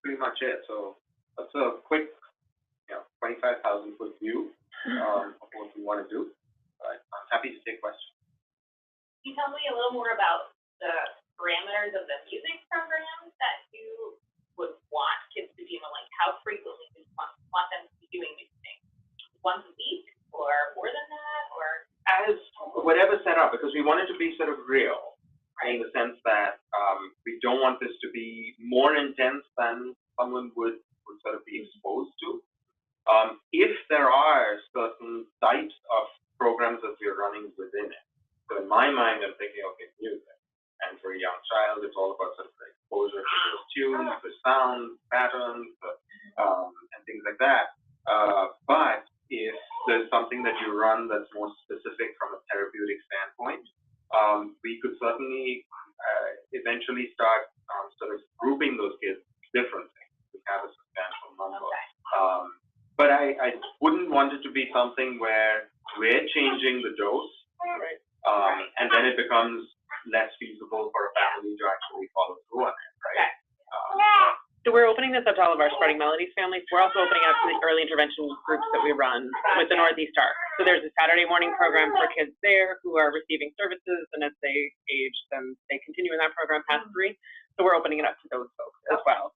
pretty much it. So that's a quick, 25,000-foot view of what we want to do. But I'm happy to take questions. Can you tell me a little more about the parameters of the music programs that you would want kids to be in? Like, how frequently do you want them to be doing these things? Once a week, or more than that, or as whatever set up, because we want it to be sort of real, in the sense that we don't want this to be more intense than someone would sort of be exposed to. If there are certain types of programs that we're running within it, so in my mind, I'm thinking, okay, music, and for a young child, it's all about sort of the exposure to those tunes, the sounds, patterns, and things like that. But if there's something that you run that's more specific from a therapeutic standpoint, we could certainly eventually start sort of grouping those kids differently to have a substantial number. okay. But I wouldn't want it to be something where we're changing the dose, Right. and then it becomes less feasible for a family to actually follow through on it, right? So we're opening this up to all of our Spreading Melodies families. We're also opening it up to the early intervention groups that we run with the Northeast Arc. So there's a Saturday morning program for kids there who are receiving services, and as they age, then they continue in that program past 3. So we're opening it up to those folks as well.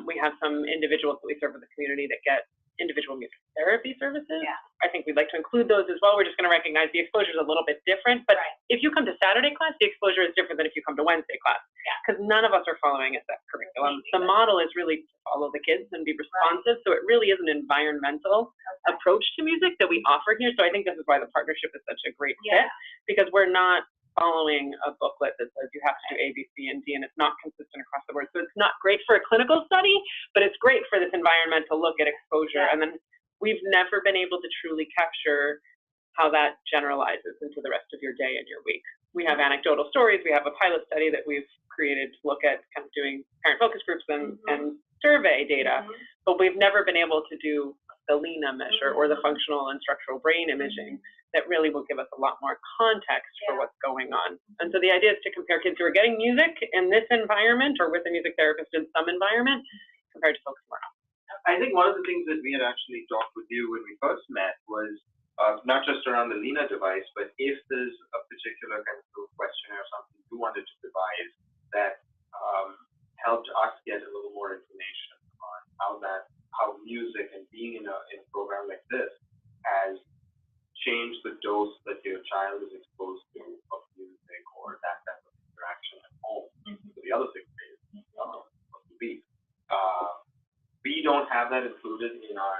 We have some individuals that we serve in the community that get individual music therapy services. Yeah. I think we'd like to include those as well. We're just going to recognize the exposure is a little bit different, but if you come to Saturday class, the exposure is different than if you come to Wednesday class, because none of us are following a set curriculum. The model is really to follow the kids and be responsive, so it really is an environmental approach to music that we offer here. So I think this is why the partnership is such a great fit, because we're not following a booklet that says you have to do A, B, C, and D, and it's not consistent across the board. So it's not great for a clinical study, but it's great for this environmental look at exposure. And then we've never been able to truly capture how that generalizes into the rest of your day and your week. We have anecdotal stories. We have a pilot study that we've created to look at kind of doing parent focus groups and survey data, but we've never been able to do the LINA measure or the functional and structural brain imaging that really will give us a lot more context for what's going on. And so the idea is to compare kids who are getting music in this environment or with a music therapist in some environment compared to folks who are not. I think one of the things that we had actually talked with you when we first met was not just around the LINA device, but if there's a particular kind of questionnaire or something you wanted to devise that helped us get a little more information on how music and being in a program like this has changed the dose that your child is exposed to of music or that type of interaction at home. So the other 6 days of the week. We don't have that included in our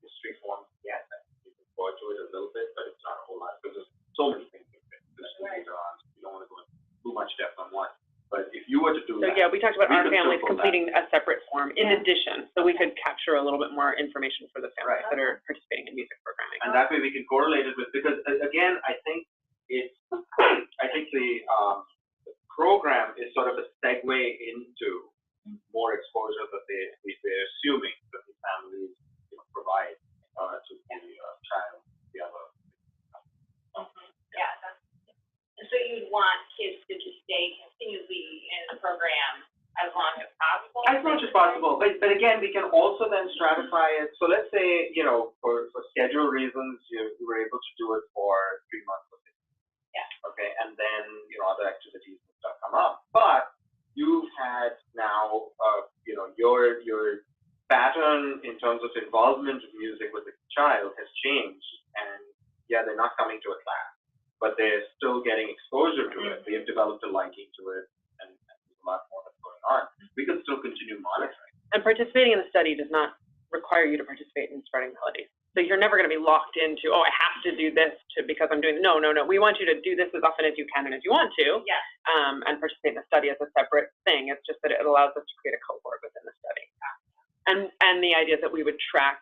history forms yet. We can go into it a little bit, but it's not a whole lot because there's so many things in it. We don't want to go into too much depth on one. But if you were to do that, we talked about our families completing a separate form in addition, so we could capture a little bit more information for the families that are participating in music programming. And that way we can correlate it with, because again, I think the program is sort of a segue into more exposure that they're assuming that the families provide to the child, the other. And so you'd want kids to just stay continuously in the program as long as possible? As much as possible, but again, we can also then stratify it. So let's say, for schedule reasons, you were able to do it for 3 months or 6 months. Okay, and then, other activities and stuff come up. But you've had now, your pattern in terms of involvement of music with the child has changed. And they're not coming to a class, but they're still getting exposure to it. They've developed a liking to it, and there's a lot more that's going on. We can still continue monitoring. And participating in the study does not require you to participate in Spreading Melodies. So you're never going to be locked into, I have to do this because I'm doing, no. We want you to do this as often as you can and as you want to, and participate in the study as a separate thing. It's just that it allows us to create a cohort within the study. And the idea is that we would track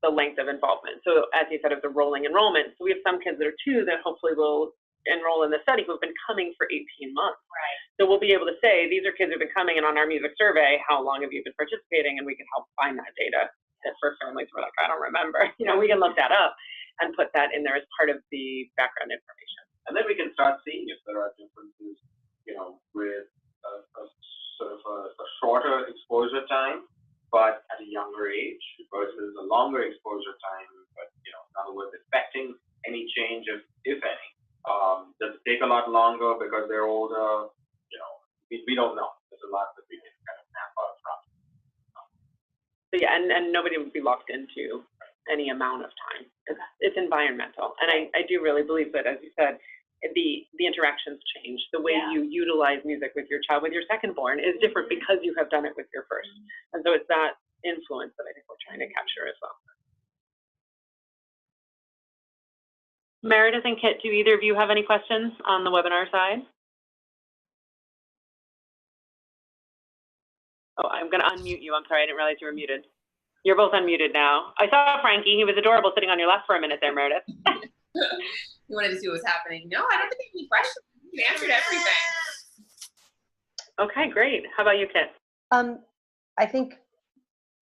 the length of involvement. So as you said, it's a rolling enrollment. So we have some kids that are 2 that hopefully will enroll in the study who have been coming for 18 months. Right. So we'll be able to say, these are kids who've been coming, and on our music survey, how long have you been participating? And we can help find that data. And for families who are like, I don't remember, we can look that up and put that in there as part of the background information. And then we can start seeing if there are differences, with a sort of a shorter exposure time longer exposure time, but, you know, in other words, expecting any change, if any. Does it take a lot longer because they're older? You know, we don't know. There's a lot that we can kind of map out from. So yeah, and nobody would be locked into any amount of time. It's environmental, and I do really believe that, as you said, the interactions change. The way you utilize music with your child, with your second born, is different because you have done it with your first, and so it's that influence that I think we're trying to capture as well. Meredith and Kit, do either of you have any questions on the webinar side? Oh, I'm going to unmute you. I'm sorry, I didn't realize you were muted. You're both unmuted now. I saw Frankie. He was adorable sitting on your lap for a minute there, Meredith. You wanted to see what was happening. No, I don't think any questions. You answered everything. Okay, great. How about you, Kit? I think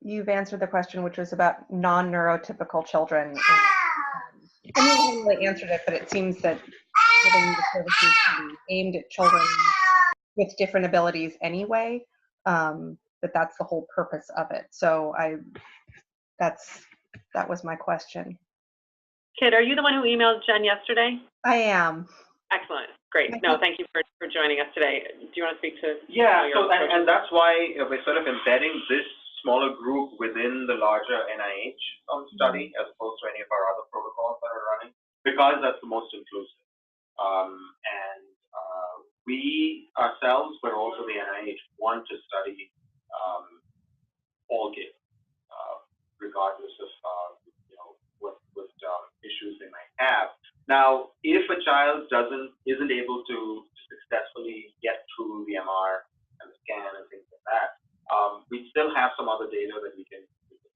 you've answered the question, which was about non-neurotypical children. I mean, you haven't really answered it, but it seems that giving the services can be aimed at children with different abilities anyway, that's the whole purpose of it. So that was my question. Kit, are you the one who emailed Jen yesterday? I am. Excellent. Great. No, thank you for joining us today. Do you want to speak to? Yeah, so, and that's why we're sort of embedding this smaller group within the larger NIH study, as opposed to any of our other protocols that are running, because that's the most inclusive. We ourselves, but also the NIH, want to study all kids, regardless of what issues they might have. Now, if a child isn't able to successfully get through the MR and the scan and things like that, we still have some other data that we can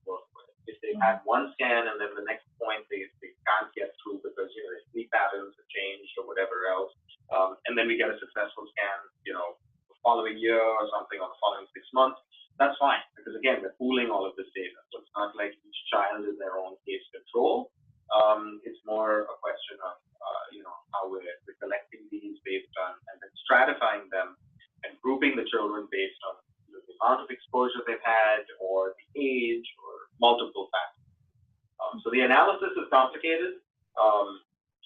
work with. If they've had one scan and then the next point they can't get through because their sleep patterns have changed or whatever else, and then we get a successful scan, the following year or something, or the following 6 months, that's fine, because again, we're pooling all of this data. So it's not like each child is their own case control. It's more a question of how we're collecting these based on, and then stratifying them and grouping the children based on the amount of exposure they've had or the age or multiple factors. So the analysis is complicated,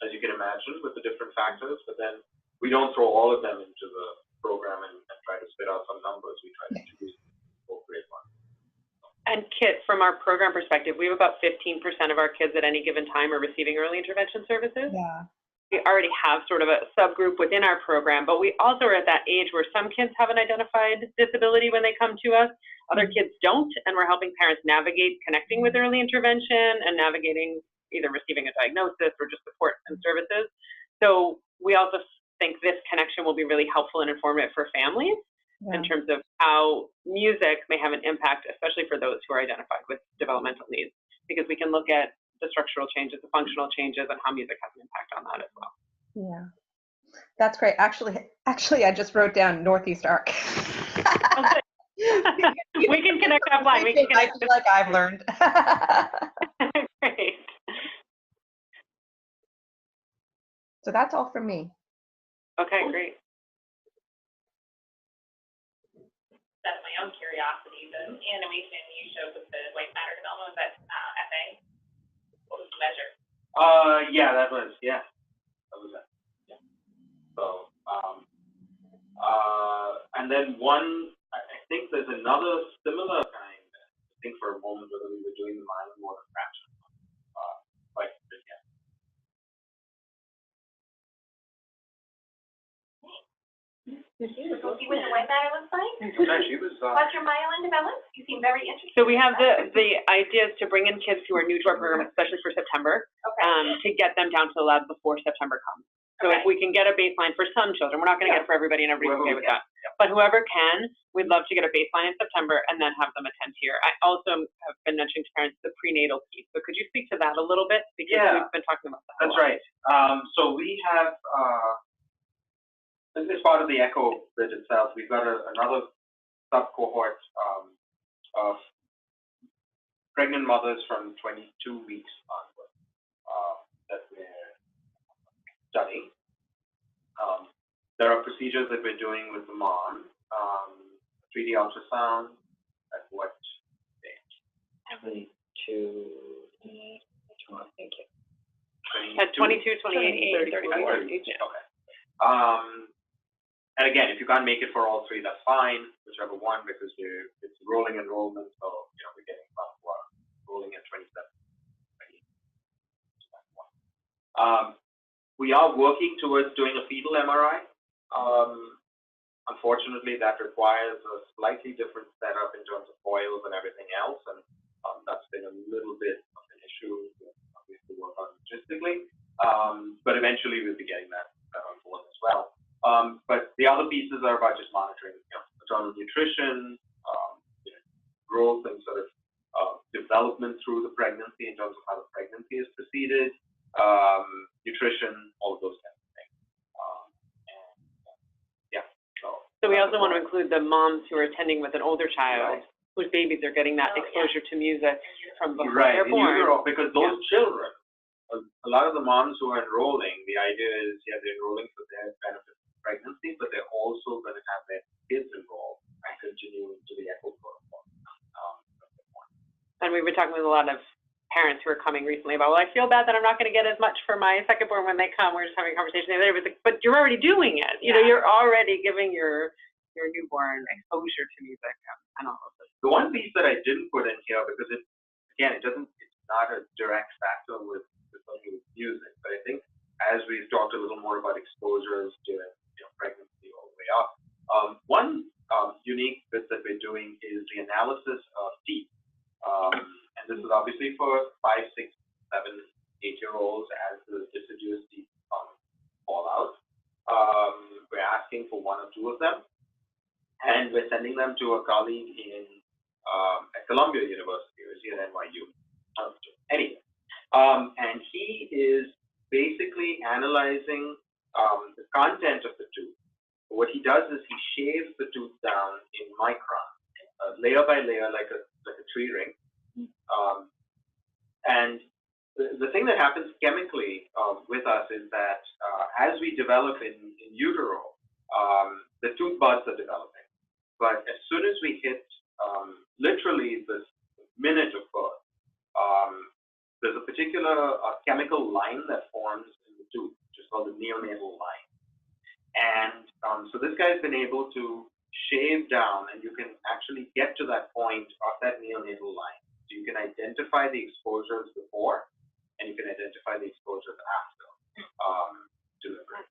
as you can imagine, with the different factors, but then we don't throw all of them into the program and try to spit out some numbers. We try to choose the appropriate ones. And Kit, from our program perspective, we have about 15% of our kids at any given time are receiving early intervention services. Yeah. We already have sort of a subgroup within our program, but we also are at that age where some kids have an identified disability when they come to us, other kids don't, and we're helping parents navigate connecting with early intervention and navigating either receiving a diagnosis or just support and services. So we also think this connection will be really helpful and informative for families in terms of how music may have an impact, especially for those who are identified with developmental needs, because we can look at the structural changes, the functional changes, and how music has an impact on that as well. Yeah, that's great. Actually, I just wrote down Northeast Arc. We can connect offline. I feel like I've learned. Great. So that's all from me. Okay, great. That's my own curiosity. The animation you showed with the white matter development, was that FA? What was the measure? That was it. Yeah. So, and then I think there's another similar kind. I think for a moment whether we were doing the mind water fraction. We'll see what the white matter looks like. She was. What's your myelin developed? You seem very interested. So we have the idea is to bring in kids who are new to our program, especially for September, to get them down to the lab before September comes. So if we can get a baseline for some children, we're not going to get for everybody, and everybody's okay with that. But whoever can, we'd love to get a baseline in September and then have them attend here. I also have been mentioning to parents the prenatal piece. So could you speak to that a little bit? Because we've been talking about that. That's right. So we have, as part of the ECHO bit itself, we've got another sub-cohort of pregnant mothers from 22 weeks onward that we're studying. There are procedures that we're doing with the mom, 3D ultrasound at what stage? Every 2 22, 28, 34. Okay. And again, if you can't make it for all three, that's fine, whichever one, because it's rolling enrollment, so, we're getting about rolling at 27. We are working towards doing a fetal MRI. Unfortunately, that requires a slightly different setup in terms of foils and everything else, and that's been a little bit of an issue that we have to work on logistically. But eventually, we'll be getting that on board as well. But the other pieces are about just monitoring, maternal nutrition, growth and sort of development through the pregnancy in terms of how the pregnancy is proceeded, nutrition, all of those kinds of things. So we also want to include the moms who are attending with an older child, whose babies are getting that exposure to music from before they're born. Because those children, a lot of the moms who are enrolling, the idea is, they're enrolling for their benefit of pregnancy, but they're also going to have their kids enrolled and continue into the ECHO protocol. And we've been talking with a lot of parents who are coming recently about, well, I feel bad that I'm not going to get as much for my second born when they come. We're just having a conversation the other day, but you're already doing it. You're already giving your newborn exposure to music and all of this. The one piece that I didn't put in here, because it's not a direct factor with music, but I think as we've talked a little more about exposures during pregnancy all the way up, one unique bit that we're doing is the analysis of teeth. And this is obviously for 5, 6, 7, 8-year-olds as the deciduous teeth fall out. We're asking for 1 or 2 of them, and we're sending them to a colleague at Columbia University, or is he at NYU? Anyway, and he is basically analyzing the content of the tooth. What he does is he shaves the tooth down in microns, layer by layer, like a tree ring. And the thing that happens chemically with us is that as we develop in utero, the tooth buds are developing. But as soon as we hit literally the minute of birth, there's a particular chemical line that forms in the tooth, which is called the neonatal line. And so this guy's been able to shave down, and you can actually get to that point of that neonatal line. So you can identify the exposures before, and you can identify the exposures after delivery.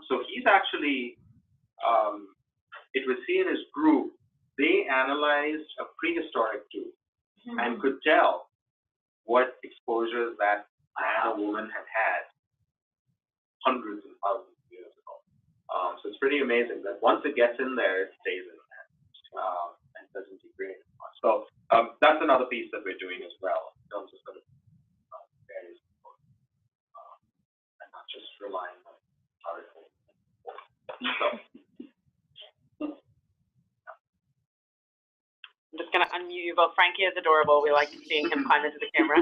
So he's actually, it was seen in his group, they analyzed a prehistoric tooth and could tell what exposures that man or woman had hundreds and thousands of years ago. So it's pretty amazing that once it gets in there, it stays in there and doesn't degrade as much. So that's another piece that we're doing as well in terms of sort of various exposures, and not just relying on articles. So. I'm just going to unmute you both. Frankie is adorable. We like seeing him climb into the camera.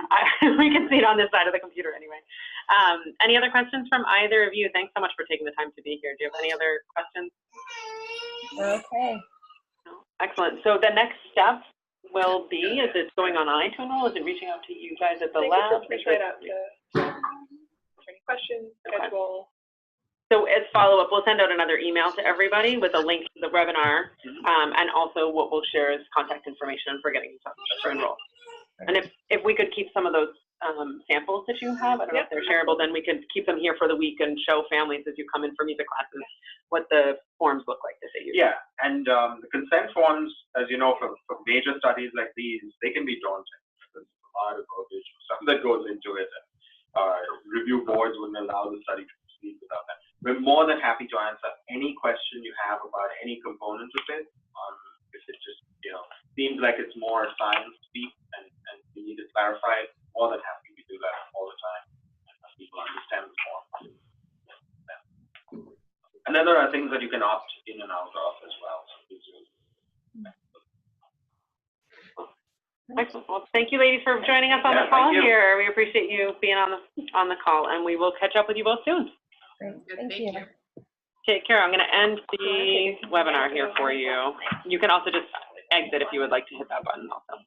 We can see it on this side of the computer anyway. Any other questions from either of you? Thanks so much for taking the time to be here. Do you have any other questions? Okay. No? Excellent. So the next step will be, is it going online to enroll? Is it reaching out to you guys at the lab? Reach right out to any questions, schedule. So as follow-up, we'll send out another email to everybody with a link to the webinar, and also what we'll share is contact information for getting in touch for enroll. And if we could keep some of those samples that you have, I don't know if they're shareable, then we could keep them here for the week and show families as you come in for music classes what the forms look like that they use. Yeah, and the consent forms, as you know, for major studies like these, they can be daunting. There's a lot of verbiage, stuff that goes into it. Review boards wouldn't allow the study to proceed without that. We're more than happy to answer any question you have about any component of it. If it just, seems like it's more science speak and you need to clarify it, more than happy to do that all the time. And people understand the form. And then there are things that you can opt in and out of as well. Excellent. Well, thank you, ladies, for joining us on the call here. We appreciate you being on the call, and we will catch up with you both soon. Great. Thank Thank you. Take care. I'm going to end the webinar here for you. You can also just exit if you would like to hit that button also.